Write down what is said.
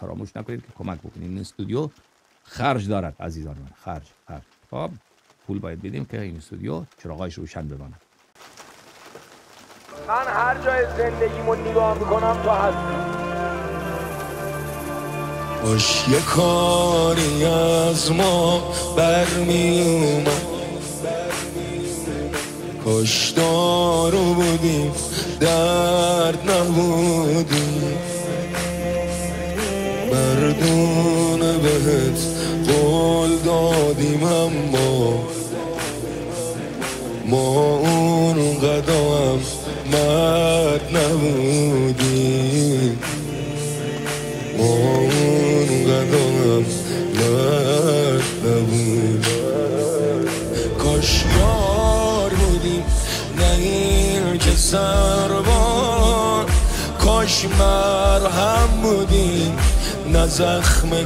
فراموش نکنید که کمک بکنید. این استودیو خرج دارد عزیزان من، خرج. خب پول باید بدیم که این استودیو چراغایش روشن بماند. من هر جای زندگیمو نگاه میکنم تو هستی. باش یه کاری از ما برمی اومد، کاش دارو بودیم درد نبودیم، مردونه بهت قول دادیم اما ما اون قدم مرد نبودیم، ما اون قدم مرد نبودیم. کاش یار بودیم نه این که سربان، کاش مرهم بودیم نه زخم